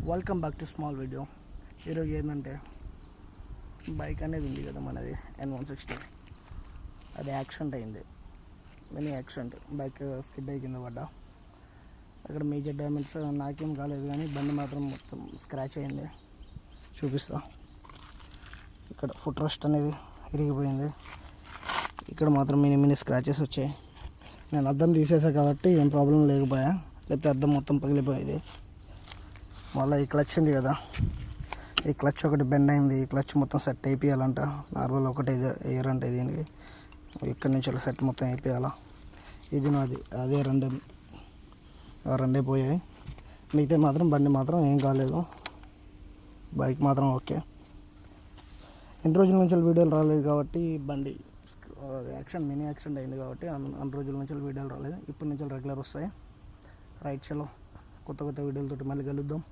Welcome back to small video. ఈరోజు ఏంటంటే bike అనేది ఉంది కదా మనది N160. అది యాక్సిడెంట్ అయింది, మినీ యాక్సిడెంట్. బైక్ స్కిడ్ అయ్యి కింద పడ్డా. అక్కడ మేజర్ డ్యామేజ్ నాకేం కాలేదు, కానీ బండి మాత్రం మొత్తం స్క్రాచ్ అయింది. చూపిస్తా. ఇక్కడ ఫుట్ రెస్ట్ అనేది ఇరిగిపోయింది. ఇక్కడ మాత్రం మినీ స్క్రాచెస్ వచ్చాయి. నేను అద్దం తీసేసా కాబట్టి ఏం ప్రాబ్లం లేకపోయా, లేకపోతే అద్దం మొత్తం పగిలిపోయేది. మళ్ళీ ఈ క్లచ్ ఉంది కదా, ఈ క్లచ్ ఒకటి బెండ్ అయింది. ఈ క్లచ్ మొత్తం సెట్ అయిపోయాలంట. నార్మల్ ఒకటి ఎయిర్ అంటే దీనికి ఇక్కడి నుంచి సెట్ మొత్తం అయిపోయాలా. ఇది నాది, అదే రెండే పోయాయి. మిగతా మాత్రం బండి మాత్రం ఏం కాలేదు, బైక్ మాత్రం ఓకే. ఎన్ని రోజుల నుంచి వీడియోలు రాలేదు కాబట్టి బండి మినీ యాక్సిడెంట్ అయింది కాబట్టి అన్ని రోజుల నుంచి వీడియోలు రాలేదు. ఇప్పటి నుంచి రెగ్యులర్ వస్తాయి. రైట్, చలో కొత్త వీడియోలతో మళ్ళీ కలుద్దాం.